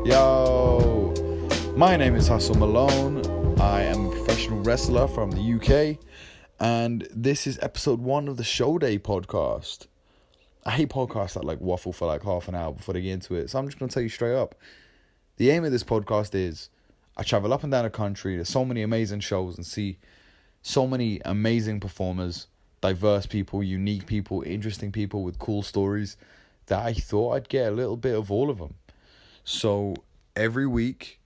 Yo, my name is Malone. I am a professional wrestler from the UK, and this is episode 1 of the Show Day podcast. I hate podcasts that waffle for half an hour before they get into it, so I'm just going to tell you straight up. The aim of this podcast is I travel up and down the country. There's so many amazing shows and see so many amazing performers, diverse people, unique people, interesting people with cool stories that I thought I'd get a little bit of all of them. So every week,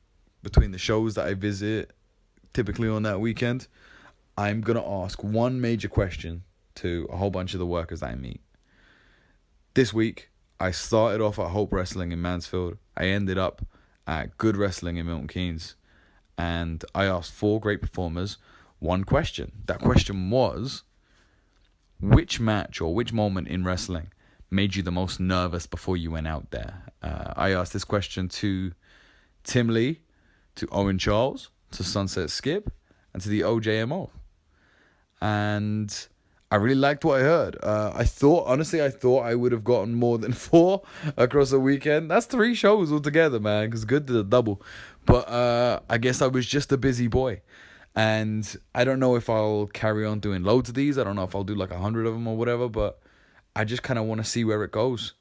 between the shows that I visit, typically on that weekend, I'm going to ask one major question to a whole bunch of the workers that I meet. This week, I started off at Hope Wrestling in Mansfield. I ended up at Good Wrestling in Milton Keynes. And I asked 4 great performers one question. That question was, which match or which moment in wrestling made you the most nervous before you went out there? I asked this question to Tim Lee, to Owen Charles, to Sunset Skip, and to the OJMO. And I really liked what I heard. I thought I would have gotten more than 4 across a weekend. That's 3 shows altogether, man, because Good did a double. But I guess I was just a busy boy. And I don't know if I'll carry on doing loads of these. I don't know if I'll do 100 of them or whatever, but I just kind of want to see where it goes.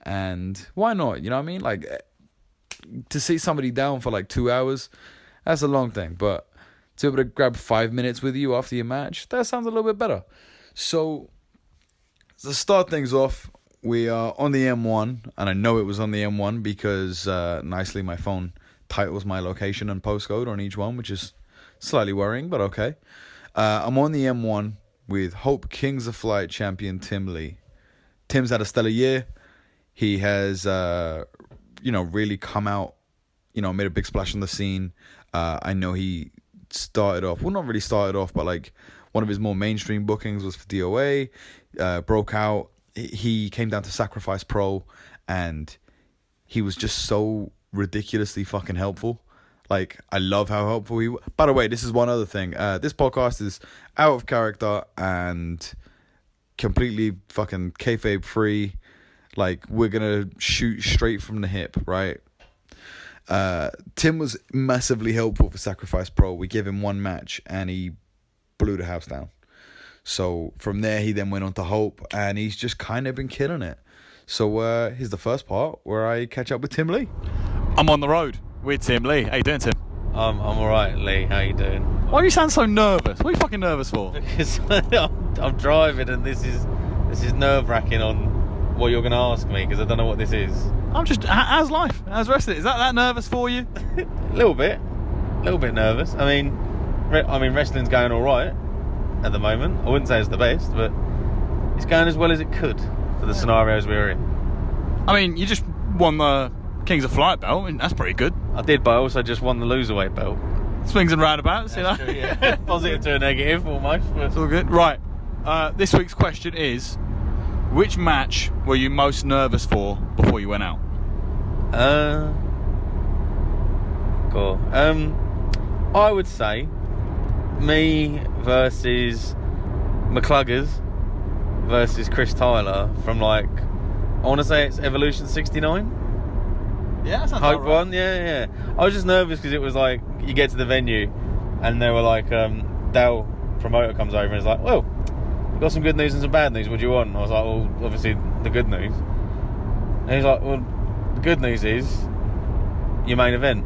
And why not? You know what I mean? To see somebody down for 2 hours, that's a long thing. But to be able to grab 5 minutes with you after your match, that sounds a little bit better. So to start things off, we are on the M1. And I know it was on the M1 because nicely my phone titles my location and postcode on each one, which is slightly worrying, but okay. I'm on the M1 with Hope Kings of Flight champion Tim Lee. Tim's had a stellar year. He has, really come out, made a big splash on the scene. I know he started off, well, not really started off, but one of his more mainstream bookings was for DOA, broke out. He came down to Sacrifice Pro, and he was just so ridiculously fucking helpful. I love how helpful he was. By the way, this is one other thing. This podcast is out of character and completely fucking kayfabe free. We're going to shoot straight from the hip, right? Tim was massively helpful for Sacrifice Pro. We gave him 1 match and he blew the house down. So from there, he then went on to Hope and he's just kind of been killing it. So here's the first part where I catch up with Tim Lee. I'm on the road with Tim Lee. How you doing, Tim? I'm alright, Lee. How you doing? Why do you sound so nervous? What are you fucking nervous for? Because I'm driving and this is nerve-wracking on what you're going to ask me because I don't know what this is. I'm just... How's life? How's wrestling? Is that nervous for you? A little bit nervous. I mean, wrestling's going alright at the moment. I wouldn't say it's the best, but it's going as well as it could for the scenarios we're in. I mean, you just won the Kings of Flight belt. I mean, that's pretty good. I did, but I also just won the loserweight belt. Swings and roundabouts, That's true, yeah. Positive to a negative, almost. But it's all good. Right. This week's question is, which match were you most nervous for before you went out? Cool. I would say me versus McCluggers versus Chris Tyler from I want to say it's Evolution 69. Yeah, that sounds Hope right. one, yeah. I was just nervous because it was you get to the venue and they were Dale promoter comes over and is like, well, we've got some good news and some bad news, what do you want? And I was like, well, obviously the good news. And he's like, well, the good news is your main event.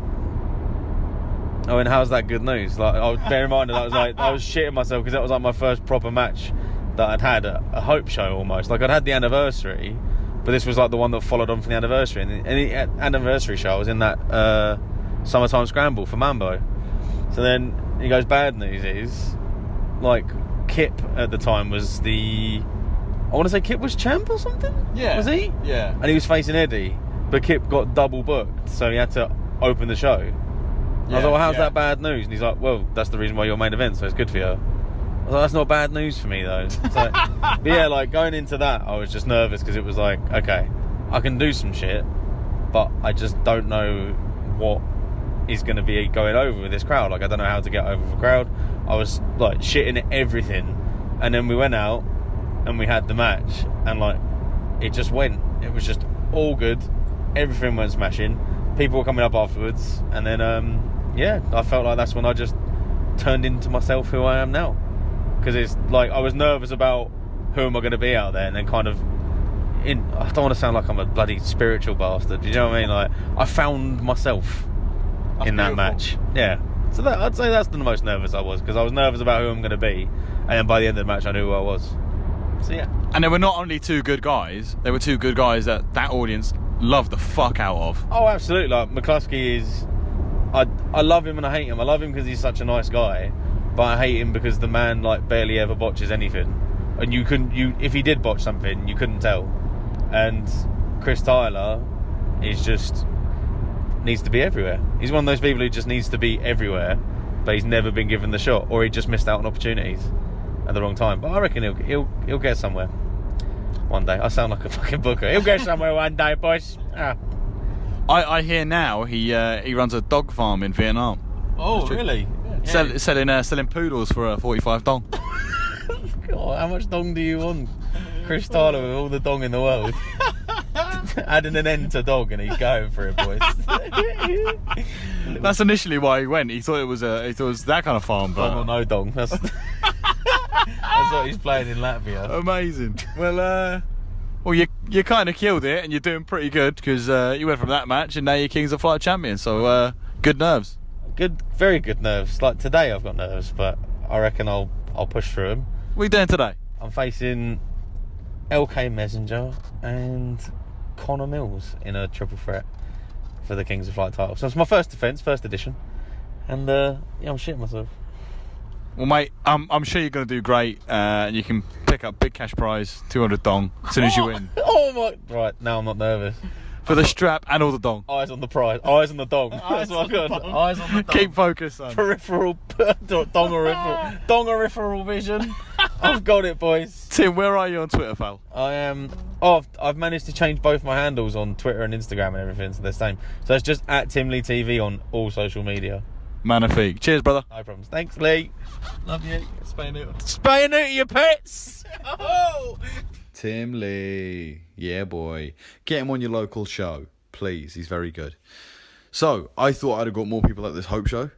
I went, how's that good news? Bear in mind that I was shitting myself because that was my first proper match that I'd had at a Hope show almost. I'd had the anniversary, but this was the one that followed on from the anniversary. And the anniversary show I was in that Summertime Scramble for Mambo. So then he goes, bad news is, Kip at the time was I want to say Kip was champ or something? Yeah. Was he? Yeah. And he was facing Eddie, but Kip got double booked, so he had to open the show. I was like, well, how's that bad news? And he's like, well, that's the reason why you're main event, so it's good for you. I was like, that's not bad news for me, though. But yeah, going into that, I was just nervous because it was okay, I can do some shit, but I just don't know what is going to be going over with this crowd. I don't know how to get over with the crowd. I was shitting at everything, and then we went out and we had the match, and it just went. It was just all good. Everything went smashing. people were coming up afterwards, and then I felt like that's when I just turned into myself, who I am now. Because it's like I was nervous about who am I going to be out there, and then kind of I don't want to sound like I'm a bloody spiritual bastard. You know what I mean? Like I found myself in that match. Yeah. So I'd say that's the most nervous I was, because I was nervous about who I'm going to be, and then by the end of the match I knew who I was. So yeah. And there were not only two good guys, there were two good guys that audience loved the fuck out of. Oh, absolutely. Like McCluskey is, I love him and I hate him. I love him because he's such a nice guy, but I hate him because the man like barely ever botches anything, and if he did botch something you couldn't tell. And Chris Tyler is just needs to be everywhere. He's one of those people who just needs to be everywhere, but he's never been given the shot, or he just missed out on opportunities at the wrong time. But I reckon he'll get somewhere one day. I sound like a fucking booker. He'll get somewhere one day, boys. I hear now he runs a dog farm in Vietnam. Oh, really? Yeah. Selling poodles for 45 dong. God, how much dong do you want? Chris Tyler with all the dong in the world. Adding an end to dog, and he's going for it, boys. That's initially why he went. He thought it was that kind of farm, but Dong or no dong. That's what he's playing in Latvia. Amazing. Well, you kind of killed it, and you're doing pretty good, because you went from that match, and now you're Kings of Flight champion. So good nerves. Good, very good nerves. Like today, I've got nerves, but I reckon I'll push through them. What are you doing today? I'm facing LK Messenger and Connor Mills in a triple threat for the Kings of Flight title. So it's my first defence, first edition, and I'm shitting myself. Well, mate, I'm sure you're going to do great, and you can pick up big cash prize, 200 dong, as soon as you win. Oh my! Right, now I'm not nervous. For the strap and all the dong. Eyes on the prize, eyes on the dong. That's what I got. Eyes on the dong. Keep focused, son. Peripheral, dongeriferal vision. I've got it, boys. Tim, where are you on Twitter, pal? I am. Oh, I've managed to change both my handles on Twitter and Instagram and everything, so they're the same. So it's just at Tim Lee TV on all social media. Magnifique. Cheers, brother. No problems. Thanks, Lee. Love you. Spay and neuter. Spay and neuter your pets. Oh. Tim Lee. Yeah, boy. Get him on your local show, please. He's very good. So, I thought I'd have got more people at this Hope show,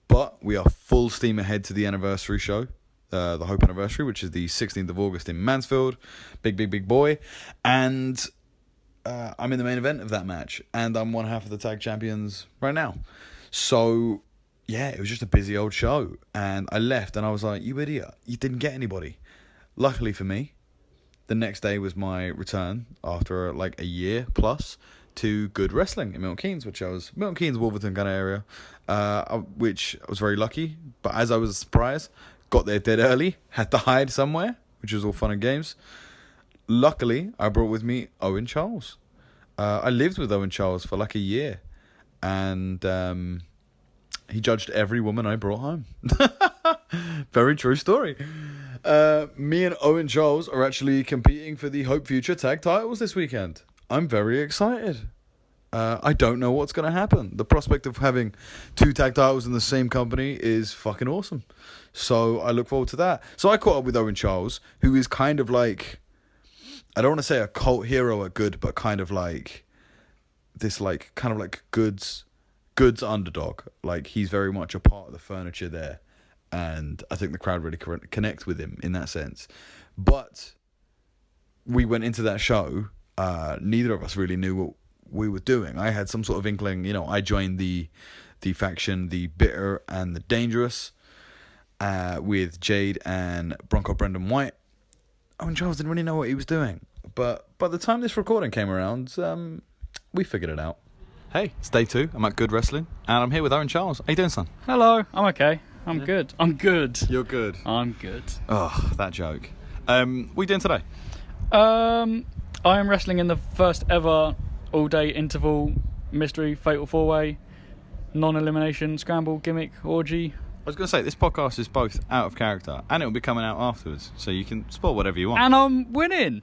but we are full steam ahead to the anniversary show, the Hope anniversary, which is the 16th of August in Mansfield. Big boy. And I'm in the main event of that match, and I'm one half of the tag champions right now. So, yeah, it was just a busy old show, and I left, and I was like, you idiot, you didn't get anybody. Luckily for me, the next day was my return after like a year plus to good wrestling in Milton Keynes, Milton Keynes, Wolverton kind of area, which I was very lucky. But as I was surprised, got there dead early, had to hide somewhere, which was all fun and games. Luckily, I brought with me Owen Charles. I lived with Owen Charles for like a year, and he judged every woman I brought home. Very true story. Me and Owen Charles are actually competing for the Hope Future tag titles this weekend. I'm very excited. I don't know what's going to happen. The prospect of having two tag titles in the same company is fucking awesome. So I look forward to that. So I caught up with Owen Charles, who is kind of like, I don't want to say a cult hero at Good, but kind of like this like kind of like Good's underdog. Like he's very much a part of the furniture there. And I think the crowd really connects with him in that sense. But we went into that show. Neither of us really knew what we were doing. I had some sort of inkling. I joined the faction, the Bitter and the Dangerous, with Jade and Bronco Brendan White. Owen Charles didn't really know what he was doing. But by the time this recording came around, we figured it out. Hey, it's day 2. I'm at Good Wrestling, and I'm here with Owen Charles. How you doing, son? Hello, I'm okay. I'm good. I'm good. You're good. I'm good. Oh, that joke. What are you doing today? I am wrestling in the first ever all-day interval mystery fatal 4-way non-elimination scramble gimmick orgy. I was going to say, this podcast is both out of character, and it will be coming out afterwards, so you can spoil whatever you want. And I'm winning.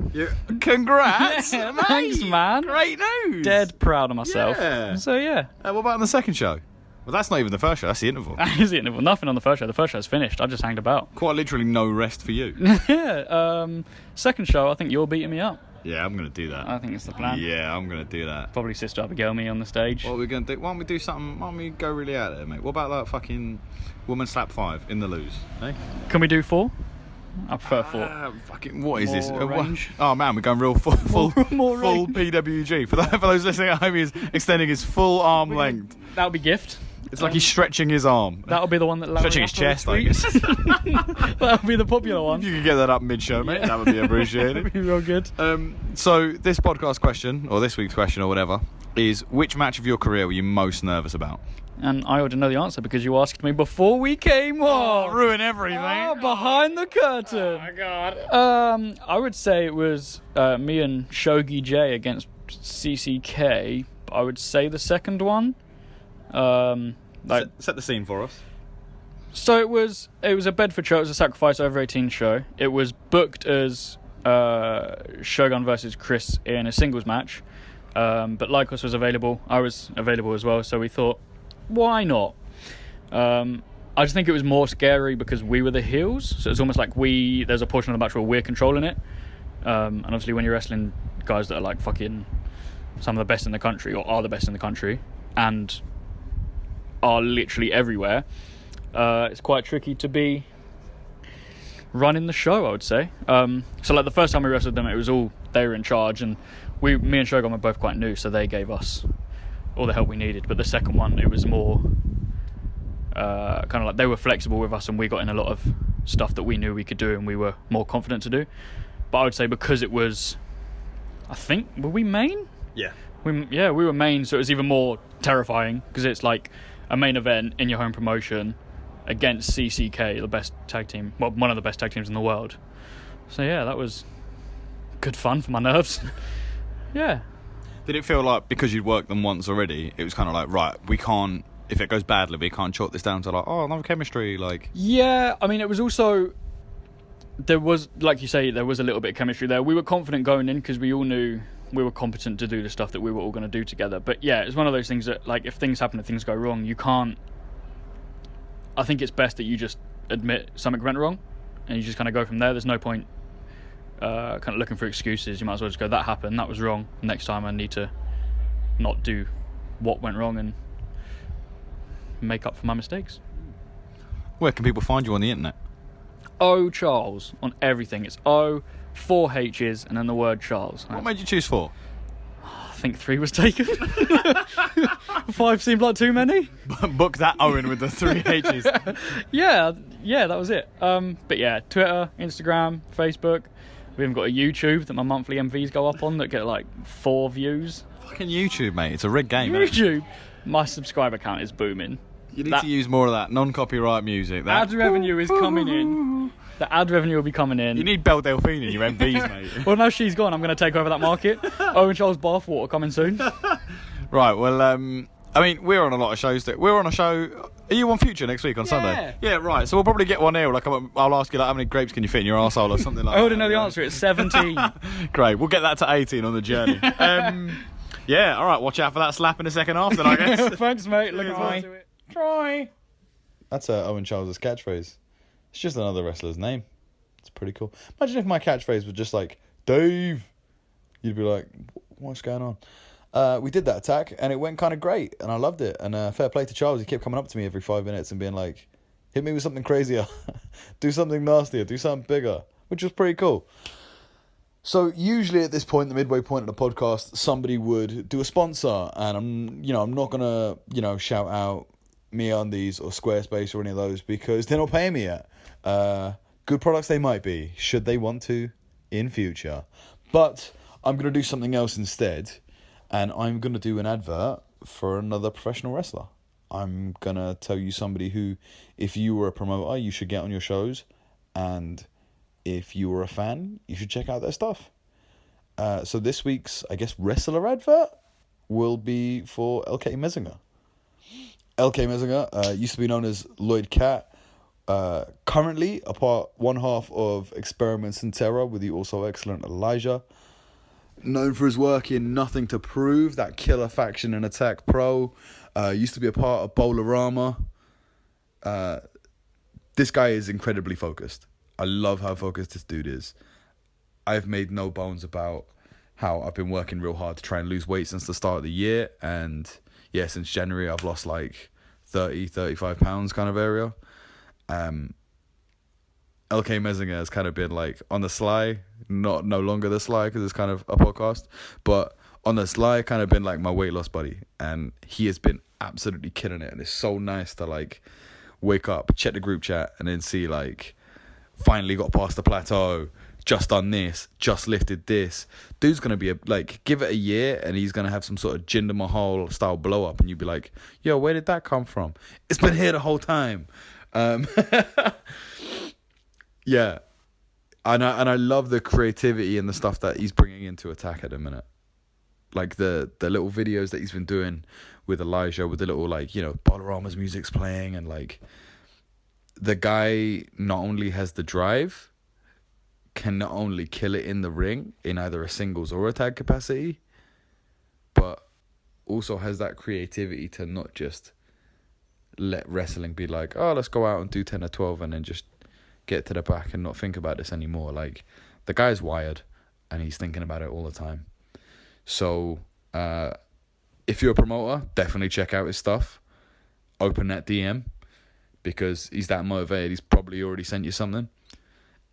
Congrats! Yeah, thanks, man. Great news. Dead proud of myself. Yeah. So yeah. What about on the second show? Well, that's not even the first show, that's the interval. That is the interval. Nothing on the first show. The first show's finished. I just hanged about. Quite literally no rest for you. Yeah. Second show, I think you're beating me up. Yeah, I'm gonna do that. I think it's the plan. Yeah, I'm gonna do that. Probably Sister Abigail me on the stage. What are we gonna do? Why don't we do something? Why don't we go really out there, mate? What about like fucking woman slap 5 in the lose? Hey? Can we do 4? I prefer 4. Fucking what is this? More range. Oh man, we're going real full More full range. PWG. For those listening at home, he's extending his full arm length. That'll be gift. It's like he's stretching his arm. That'll be the one that Stretching his chest, I guess. That'll be the popular If one. you could get that up mid-show, mate, that would be appreciated. That'd be real good. So this podcast question, or this week's question, or whatever, is which match of your career were you most nervous about? And I already know the answer because you asked me before we came on. Ruin everything. Behind the curtain. Oh my god. I would say it was me and Shogi J against CCK. I would say the second one. Set the scene for us. So it was a Bedford show. It was a Sacrifice Over 18 show. It was booked as Shogun versus Chris in a singles match, but Lycos was available. I was available as well, so we thought, why not? I just think it was more scary because we were the heels, so it's almost like there's a portion of the match where we're controlling it, and obviously when you're wrestling guys that are like fucking some of the best in the country, or are the best in the country, and are literally everywhere, it's quite tricky to be running the show, I would say. So like the first time we wrestled them, it was all they were in charge, and me and Shogun were both quite new, so they gave us all the help we needed. But the second one, it was more kind of like they were flexible with us, and we got in a lot of stuff that we knew we could do and we were more confident to do. But I would say because it was, I think, were we main? Yeah. We were main, so it was even more terrifying because it's like a main event in your home promotion against CCK, the best tag team, well, one of the best tag teams in the world. So yeah, that was good fun for my nerves. Yeah. Did it feel like because you'd worked them once already, it was kind of like, right, we can't, if it goes badly, we can't chalk this down to like, oh, no chemistry, like... Yeah, I mean, it was also, there was, like you say, there was a little bit of chemistry there. We were confident going in because we all knew we were competent to do the stuff that we were all going to do together. But yeah, it's one of those things that, like, if things happen and things go wrong, you can't... I think it's best that you just admit something went wrong and you just kind of go from there. There's no point kind of looking for excuses. You might as well just go, that happened, that was wrong. Next time I need to not do what went wrong and make up for my mistakes. Where can people find you on the internet? O Charles on everything. It's O, 4 H's, and then the word Charles. What made you choose 4? I think 3 was taken. 5 seemed like too many. Book that Owen with the 3 H's. Yeah, that was it. But yeah, Twitter, Instagram, Facebook. We even got a YouTube that my monthly MVs go up on that get like 4 views. Fucking YouTube, mate. It's a rigged game, mate. YouTube. My subscriber count is booming. You need to use more of that non-copyright music. That Ad revenue is coming in. The ad revenue will be coming in. You need Belle Delphine in your MVs, mate. Well, now she's gone, I'm going to take over that market. Owen Charles Bathwater coming soon. Right, well, I mean, we're on a lot of shows. We're on a show... Are you on Future next week on Sunday? Yeah, right. So we'll probably get one here. Like, I'll ask you, like, how many grapes can you fit in your arsehole or something like that. I already know the answer. It's 17. Great. We'll get that to 18 on the journey. Yeah, all right. Watch out for that slap in the second half then, I guess. Thanks, mate. Looking forward to it. Try. That's Owen Charles' catchphrase. It's just another wrestler's name. It's pretty cool. Imagine if my catchphrase was just like, Dave. You'd be like, what's going on? We did that attack, and it went kind of great, and I loved it. And fair play to Charles. He kept coming up to me every 5 minutes and being like, hit me with something crazier. Do something nastier. Do something bigger. Which was pretty cool. So usually at this point, the midway point of the podcast, somebody would do a sponsor, and I'm not gonna, shout out MeUndies or Squarespace or any of those because they're not paying me yet. Good products they might be, should they want to in future. But I'm gonna do something else instead, and I'm gonna do an advert for another professional wrestler. I'm gonna tell you somebody who, if you were a promoter, you should get on your shows, and if you were a fan, you should check out their stuff. So this week's, I guess, wrestler advert will be for LK Messinger. LK Messinger used to be known as Lloyd Cat. Currently, one half of Experiments in Terror with the also excellent Elijah. Known for his work in Nothing to Prove, that killer faction in Attack Pro. Used to be a part of Bolarama. This guy is incredibly focused. I love how focused this dude is. I've made no bones about how I've been working real hard to try and lose weight since the start of the year. And yeah, since January, I've lost like 30, 35 pounds kind of area. LK Messinger has kind of been like on the sly, no longer the sly because it's kind of a podcast, but on the sly kind of been like my weight loss buddy, and he has been absolutely killing it. And it's so nice to like wake up, check the group chat, and then see like finally got past the plateau, just done this, just lifted this. Dude's gonna be like, give it a year and he's gonna have some sort of Jinder Mahal style blow up, and you'd be like, yo, where did that come from? It's been here the whole time. Yeah, and I love the creativity and the stuff that he's bringing into Attack at the minute. Like the little videos that he's been doing with Elijah, with the little like, you know, Bolorama's music's playing, and like the guy not only has the drive, can not only kill it in the ring in either a singles or a tag capacity, but also has that creativity to not just let wrestling be like, oh, let's go out and do 10 or 12 and then just get to the back and not think about this anymore. Like, the guy's wired and he's thinking about it all the time. So if you're a promoter, definitely check out his stuff. Open that DM, because he's that motivated. He's probably already sent you something.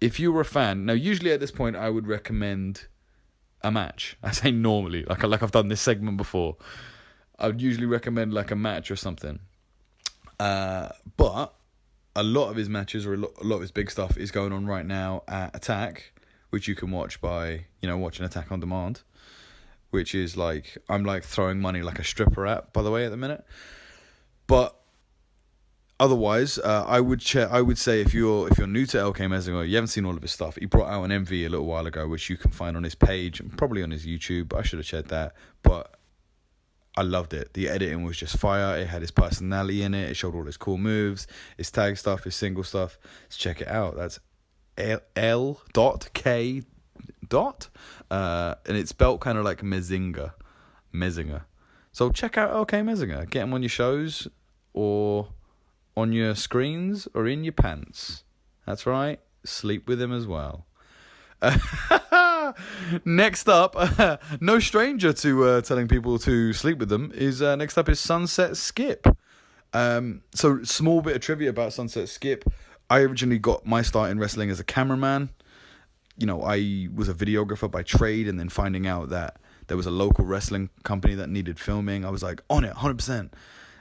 If you were a fan, now usually at this point I would recommend a match. I say normally, like I've done this segment before. I would usually recommend like a match or something. But a lot of his matches, or a lot of his big stuff, is going on right now at Attack, which you can watch by, you know, watching Attack on Demand, which is like, I'm like throwing money like a stripper at, by the way, at the minute. But otherwise, I would say if you're new to LK Messinger, you haven't seen all of his stuff. He brought out an MV a little while ago, which you can find on his page and probably on his YouTube. I should have shared that, but I loved it. The editing was just fire. It had his personality in it. It showed all his cool moves, his tag stuff, his single stuff. Let's check it out. That's L.K. And it's spelled kind of like Messinger. So check out LK Messinger. Get him on your shows or on your screens or in your pants. That's right. Sleep with him as well. Next up, no stranger to telling people to sleep with them, is next up is Sunset Skip. So small bit of trivia about Sunset Skip. I originally got my start in wrestling as a cameraman. You know, I was a videographer by trade, and then finding out that there was a local wrestling company that needed filming, I was like on it 100%.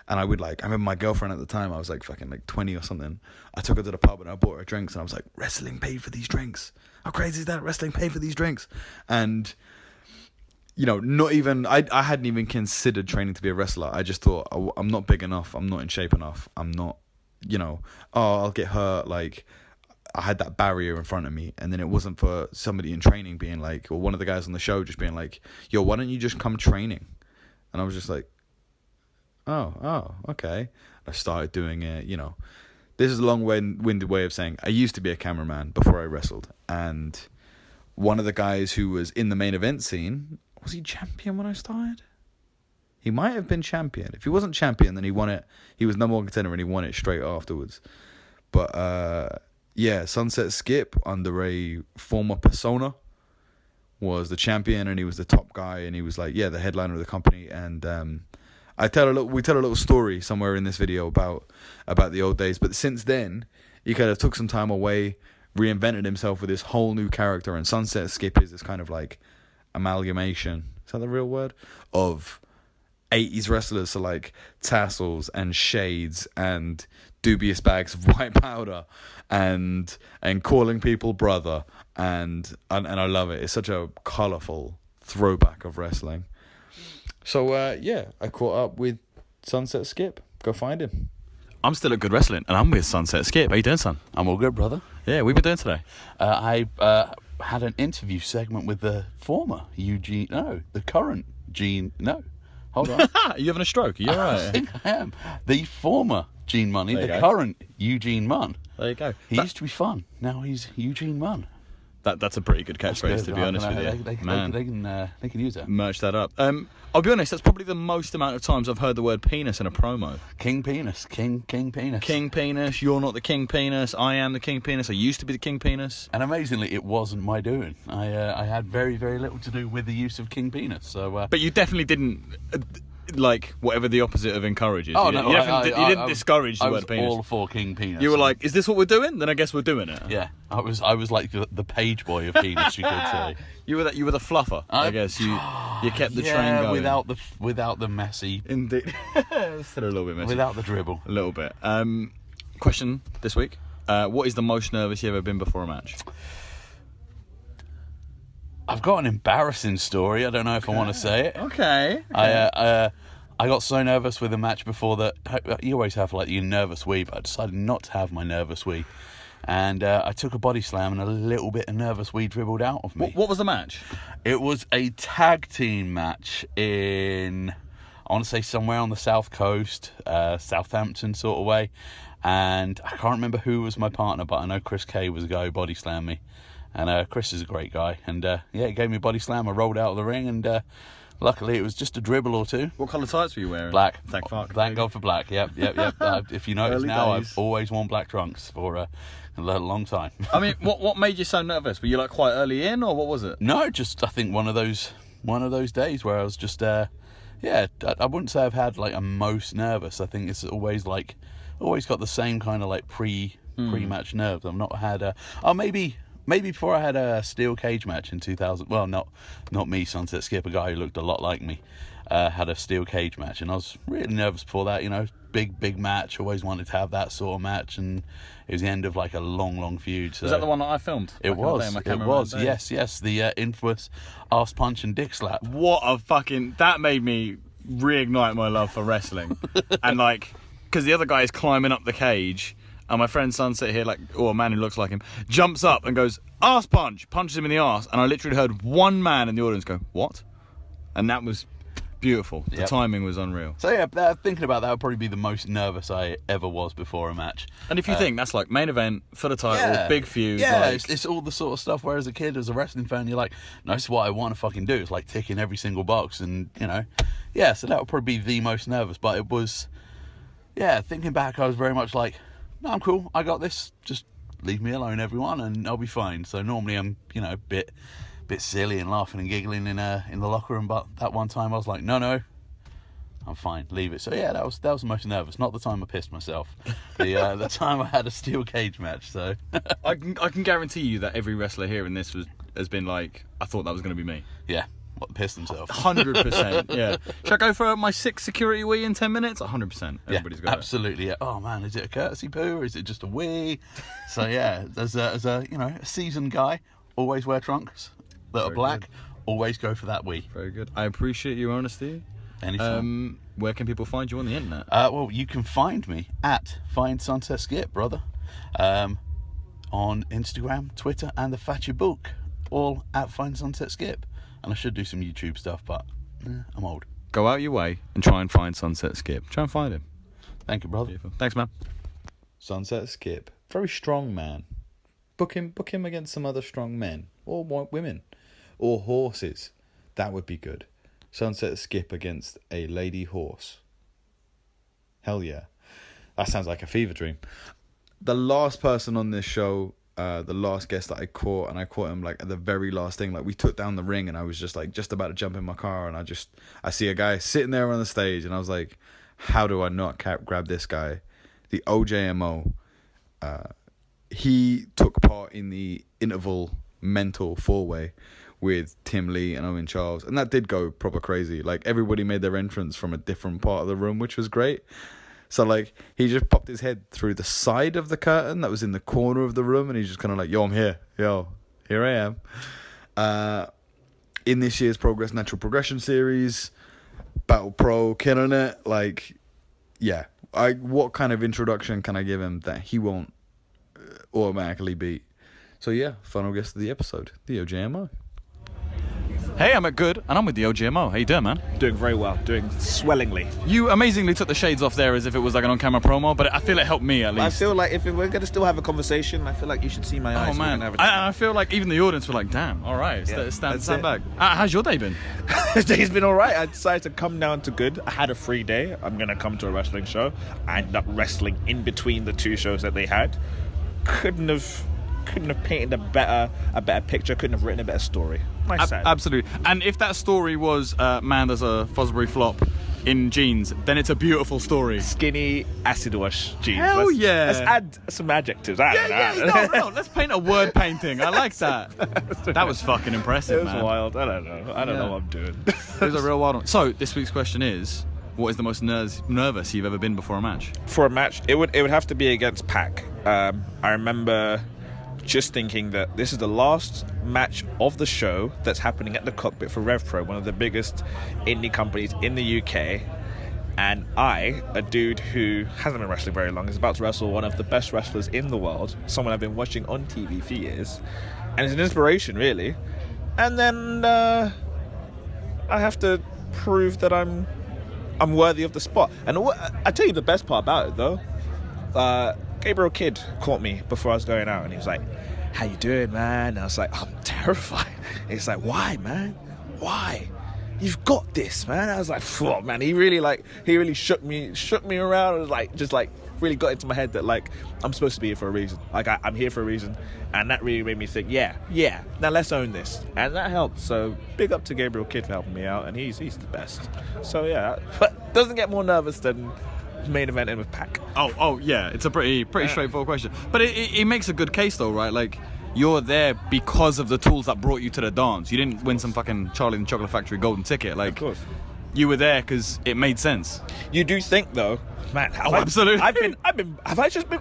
And I remember my girlfriend at the time, I was like fucking like 20 or something. I took her to the pub and I bought her drinks, and I was like, wrestling paid for these drinks. How crazy is that? Wrestling paid for these drinks. And, you know, not even, I hadn't even considered training to be a wrestler. I just thought, I'm not big enough. I'm not in shape enough. I'm not, you know, I'll get hurt. Like, I had that barrier in front of me. And then it wasn't for somebody in training being like, or one of the guys on the show just being like, yo, why don't you just come training? And I was just like, oh, okay. I started doing it, you know. This is a long-winded way of saying I used to be a cameraman before I wrestled. And one of the guys who was in the main event scene, was he champion when I started? He might have been champion. If he wasn't champion, then he won it. He was number one contender and he won it straight afterwards. But, yeah, Sunset Skip, under a former persona, was the champion, and he was the top guy, and he was like, yeah, the headliner of the company. And we tell a little story somewhere in this video about the old days. But since then, he kind of took some time away, reinvented himself with this whole new character. And Sunset Skip is this kind of like amalgamation, is that the real word, of 80s wrestlers. So like tassels and shades and dubious bags of white powder and calling people brother. And I love it. It's such a colourful throwback of wrestling. So, yeah, I caught up with Sunset Skip. Go find him. I'm still at Good Wrestling, and I'm with Sunset Skip. How you doing, son? I'm all good, brother. Yeah, we've been doing today. I had an interview segment with the current Gene, hold on. Are you having a stroke? Are you all right? I think I am. The former Gene Money, There you the go. current Eugene Munn. There you go. He used to be fun. Now he's Eugene Munn. That's a pretty good catchphrase, Good. to be honest with you. They can use that. Merch that up. I'll be honest, that's probably the most amount of times I've heard the word penis in a promo. King penis. King penis. King penis, you're not the king penis, I am the king penis, I used to be the king penis. And amazingly, it wasn't my doing. I had very, very little to do with the use of king penis. So, But you definitely didn't, like, whatever the opposite of encourages. Oh, you no, you didn't discourage the I word was penis. all for king penis. You were like, is this what we're doing? Then I guess we're doing it. yeah, I was like the page boy of penis, you could say. You were the fluffer, I guess. You kept the train going. without the messy, Indeed. Still a little bit messy. without the dribble. A little bit. Question this week. What is the most nervous you've ever been before a match? I've got an embarrassing story. I don't know if I want to say it. Okay. I got so nervous with a match before that you always have like your nervous wee, but I decided not to have my nervous wee. And I took a body slam and a little bit of nervous wee dribbled out of me. What was the match? It was a tag team match in, I want to say somewhere on the south coast, Southampton sort of way. And I can't remember who was my partner, but I know Chris K was the guy who body slammed me. And Chris is a great guy. And he gave me a body slam. I rolled out of the ring and luckily it was just a dribble or two. What colour tights were you wearing? Black. Thank fuck. Thank God for black. Yep. If you notice Early now, days. I've always worn black trunks for a long time. I mean, what made you so nervous? Were you like quite early in, or what was it? No, just I think one of those days where I was just I wouldn't say I've had like a most nervous. I think it's always got the same kind of like pre-match nerves. I've not had maybe before I had a steel cage match in 2000. Well, not me, Sunset Skip, a guy who looked a lot like me, had a steel cage match, and I was really nervous before that. You know, big match. Always wanted to have that sort of match, and it was the end of like a long feud. So Was that the one that I filmed? It was. Yes. The infamous arse punch and dick slap. What a fucking... That made me reignite my love for wrestling. And like, because the other guy is climbing up the cage, and my friend Sunset here, like, or a man who looks like him, jumps up and goes, arse punch, punches him in the arse, and I literally heard one man in the audience go, what? And that was beautiful. The timing was unreal. So yeah, thinking about that would probably be the most nervous I ever was before a match. And if you think that's like main event for the title, big feud, yeah, like... it's all the sort of stuff. Where as a kid, as a wrestling fan, you're like, no, this is what I want to fucking do. It's like ticking every single box, and you know, yeah. So that would probably be the most nervous. But it was, yeah. Thinking back, I was very much like, no, I'm cool. I got this. Just leave me alone, everyone, and I'll be fine. So normally I'm, you know, a bit silly and laughing and giggling in the locker room, but that one time I was like, no, I'm fine, leave it. So yeah, that was the most nervous. Not the time I pissed myself, the time I had a steel cage match. So I can guarantee you that every wrestler here in this has been like, I thought that was going to be me. yeah, pissed himself. 100%. Yeah. Should I go for my 6 security wee in 10 minutes? 100%. Everybody's got absolutely. Yeah. Oh man, is it a courtesy poo or is it just a wee? So yeah, as a you know, a seasoned guy, always wear trunks that are black. Good. Always go for that wee. Very good. I appreciate your honesty. Anytime. Where can people find you on the internet? Well, you can find me at Find Sunset Skip, brother, on Instagram, Twitter, and the Facebook, all at Find Sunset Skip. And I should do some YouTube stuff, but I'm old. Go out your way and try and find Sunset Skip. Try and find him. Thank you, brother. Beautiful. Thanks, man. Sunset Skip, very strong man. Book him against some other strong men or women or horses. That would be good. Sunset Skip against a lady horse. Hell yeah. That sounds like a fever dream. The last person on this show, the last guest that I caught him like at the very last thing. Like we took down the ring and I was just about to jump in my car and I see a guy sitting there on the stage and I was like, how do I not grab this guy? The OJMO. He took part in the interval mental 4-way with Tim Lee and Owen Charles, and that did go proper crazy. Like everybody made their entrance from a different part of the room, which was great. So like he just popped his head through the side of the curtain that was in the corner of the room, and he's just kind of like, yo, I'm here. Yo, here I am. In this year's Progress Natural Progression series, Battle Pro, killing it. Like, yeah. What kind of introduction can I give him that he won't automatically beat? So yeah, final guest of the episode, the OJMO. Hey, I'm at Good, and I'm with the OJMO. How you doing, man? Doing very well, doing swellingly. You amazingly took the shades off there as if it was like an on-camera promo, but I feel it helped me at least. I feel like if we're going to still have a conversation, I feel like you should see my eyes. Oh man, I feel like even the audience were like, "Damn, all right, stand back." How's your day been? This day's been all right. I decided to come down to Good. I had a free day. I'm going to come to a wrestling show. I ended up wrestling in between the two shows that they had. Couldn't have painted a better picture. Couldn't have written a better story. Nice sad. Absolutely. And if that story was, man, there's a Fosbury flop in jeans, then it's a beautiful story. Skinny acid wash jeans. Hell yeah. Let's add some adjectives. No, let's paint a word painting. I like that. That was fucking impressive, It was man. wild. I don't know. I don't know what I'm doing. It was a real wild one. So this week's question is, what is the most nervous you've ever been before a match? For a match, it would have to be against Pac. I remember just thinking that this is the last match of the show that's happening at the Cockpit for RevPro, one of the biggest indie companies in the UK. And I, a dude who hasn't been wrestling very long, is about to wrestle one of the best wrestlers in the world, someone I've been watching on TV for years, and it's an inspiration, really. And then I have to prove that I'm worthy of the spot. And I tell you the best part about it, though. Gabriel Kidd caught me before I was going out, and he was like, "How you doing, man?" And I was like, "I'm terrified." And he's like, "Why, man? Why? You've got this, man." I was like, "Oh, man." He really shook me around, and really got into my head that I'm supposed to be here for a reason. I'm here for a reason, and that really made me think, yeah. Now let's own this, and that helped. So big up to Gabriel Kidd for helping me out, and he's the best. So yeah, but doesn't get more nervous than main eventing with Pac. Oh yeah, it's a pretty straightforward question, but it makes a good case though, right? Like, you're there because of the tools that brought you to the dance. You didn't win some fucking Charlie and the Chocolate Factory golden ticket. Like, Of course. You were there because it made sense. You do think though, man? Absolutely. Have I just been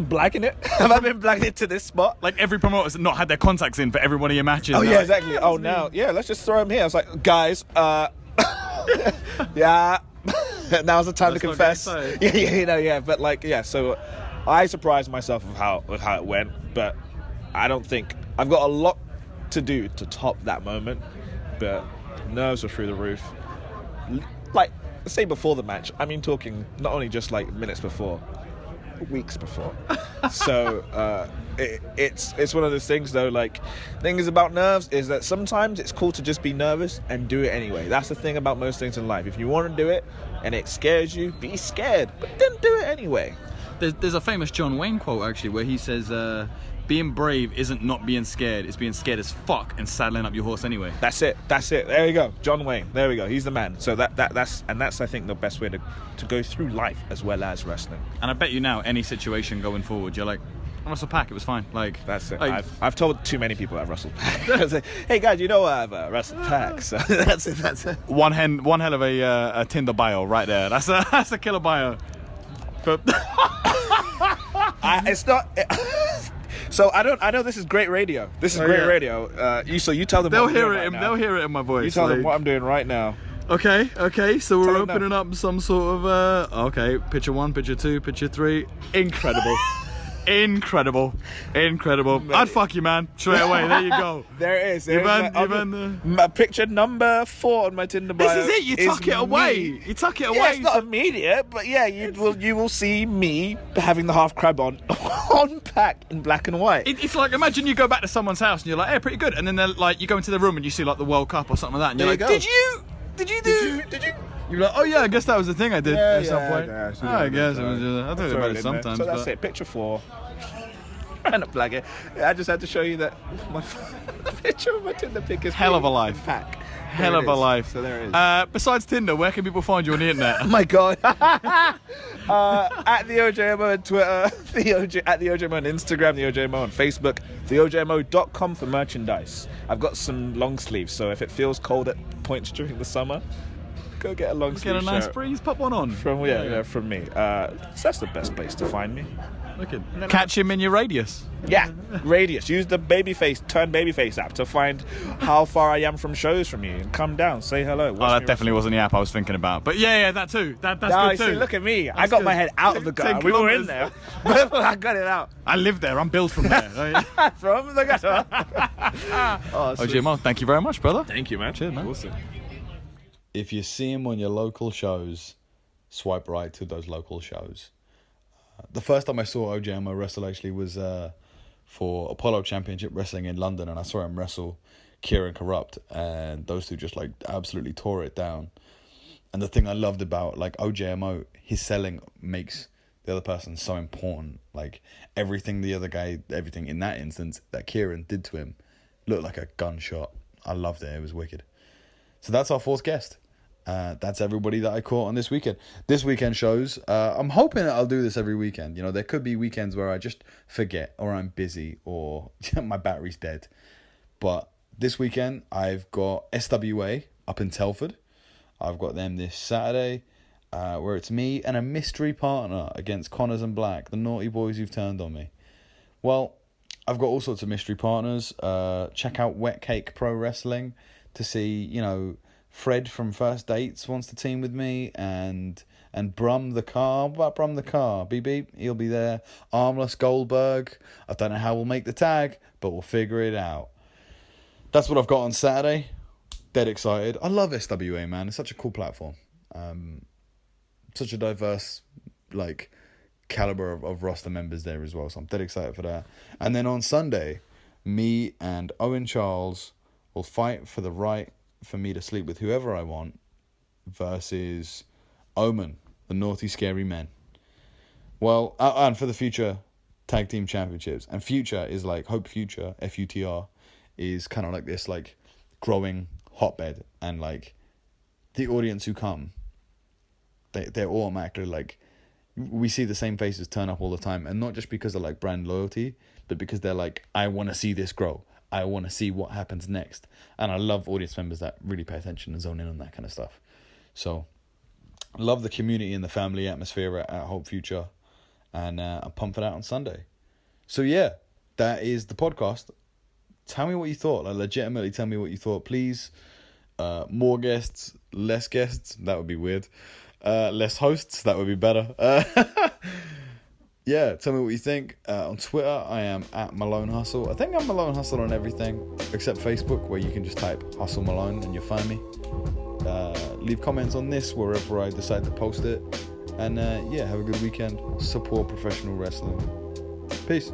blagging it? Have I been blagging it to this spot? Like, every promoter's not had their contacts in for every one of your matches. Oh They're yeah, like, exactly. Oh now, let's just throw him here. I was like, guys, yeah. Now's the time to confess. Yeah. So I surprised myself with how it went, but I don't think I've got a lot to do to top that moment. But nerves were through the roof. Like, say before the match, I mean, talking not only just like minutes before, weeks before. So it's one of those things though. Like, things about nerves is that sometimes it's cool to just be nervous and do it anyway. That's the thing about most things in life. If you want to do it and it scares you, be scared, but then do it anyway. There's a famous John Wayne quote actually where he says, being brave isn't not being scared, it's being scared as fuck and saddling up your horse anyway. That's it. There you go. John Wayne. There we go. He's the man. So that's I think the best way to go through life as well as wrestling. And I bet you now, any situation going forward, you're like, I wrestled Pac, it was fine. Like, that's it. Like, I've told too many people I've wrestled Pac. I was like, hey guys, you know I've wrestled Pac. So that's it. One hell of a Tinder bio right there. That's a killer bio. But it's not. So I know this is great radio. This is great radio. You tell them. They'll what I'm hear doing it. right now. They'll hear it in my voice. You tell them what I'm doing right now. Okay. So we're Tell them opening up some sort of. Okay, picture 1, picture 2, picture 3. Incredible. Incredible. I'd fuck you, man. Straight away. There you go. There it is. You've Picture number 4 on my Tinder bio. This is it. You tuck it away. You tuck it away. Yeah, it's not immediate, but yeah, you will see me having the half crab on Pac in black and white. It's like, imagine you go back to someone's house and you're like, hey, pretty good. And then they're like, you go into the room and you see like the World Cup or something like that. And you're There like, you go. Did you? You're like, oh yeah, I guess that was the thing I did at some point. I guess it was. I think about it sometimes. So that's it. Picture 4. I'm not blagging. I just had to show you that my picture of my Tinder pic is hell of a life. Pac. Hell of a life. So there it is. Besides Tinder, where can people find you on the internet? Oh my god. At the OJMO on Twitter, at the OJMO on Instagram, the OJMO on Facebook, theojmo.com for merchandise. I've got some long sleeves, so if it feels cold at points during the summer, go get a long sleeve Get a nice shirt breeze, pop one on. from me. So that's the best place to find me. Wicked. Catch him in your radius. Yeah, Radius. Use the turn babyface app to find how far I am from shows from you. And come down, say hello. Oh, that definitely wasn't the app I was thinking about. But yeah, that too. That's good too. See, look at me. I got my head out of the gutter. We were in there. I got it out. I live there. I'm built from there. From the gutter. OJMO, thank you very much, brother. Thank you, man. Cheers, man. Awesome. If you see him on your local shows, swipe right to those local shows. The first time I saw OJMO wrestle actually was for Apollo Championship Wrestling in London, and I saw him wrestle Kieran Corrupt, and those two just like absolutely tore it down. And the thing I loved about like OJMO, his selling makes the other person so important. Like everything in that instance that Kieran did to him looked like a gunshot. I loved it. It was wicked. So that's our fourth guest. That's everybody that I caught on this weekend. This weekend shows, I'm hoping that I'll do this every weekend. You know, there could be weekends where I just forget, or I'm busy, or my battery's dead. But this weekend, I've got SWA up in Telford. I've got them this Saturday, where it's me and a mystery partner against Connors and Black, the naughty boys who've turned on me. Well, I've got all sorts of mystery partners. Check out Wet Cake Pro Wrestling to see, you know, Fred from First Dates wants to team with me, and Brum the Car. What about Brum the Car? Beep beep, he'll be there. Armless Goldberg. I don't know how we'll make the tag, but we'll figure it out. That's what I've got on Saturday. Dead excited. I love SWA, man. It's such a cool platform. Such a diverse, like, caliber of roster members there as well. So I'm dead excited for that. And then on Sunday, me and Owen Charles will fight for the right for me to sleep with whoever I want versus Omen, the Naughty Scary Men. Well, and for the Future Tag Team Championships. And Future is like, Hope Future, FUTR, is kind of like this like growing hotbed. And like the audience who come, they're automatically like, we see the same faces turn up all the time. And not just because of like brand loyalty, but because they're like, I want to see this grow. I want to see what happens next. And I love audience members that really pay attention and zone in on that kind of stuff. So, I love the community and the family atmosphere at Hope Future. And I'm pumped for that on Sunday. So, yeah, that is the podcast. Tell me what you thought. Like, legitimately tell me what you thought. Please, more guests, less guests. That would be weird. Less hosts. That would be better. Yeah, tell me what you think. On Twitter, I am at Malone Hustle. I think I'm Malone Hustle on everything except Facebook, where you can just type Hustle Malone and you'll find me. Leave comments on this wherever I decide to post it. And yeah, have a good weekend. Support professional wrestling. Peace.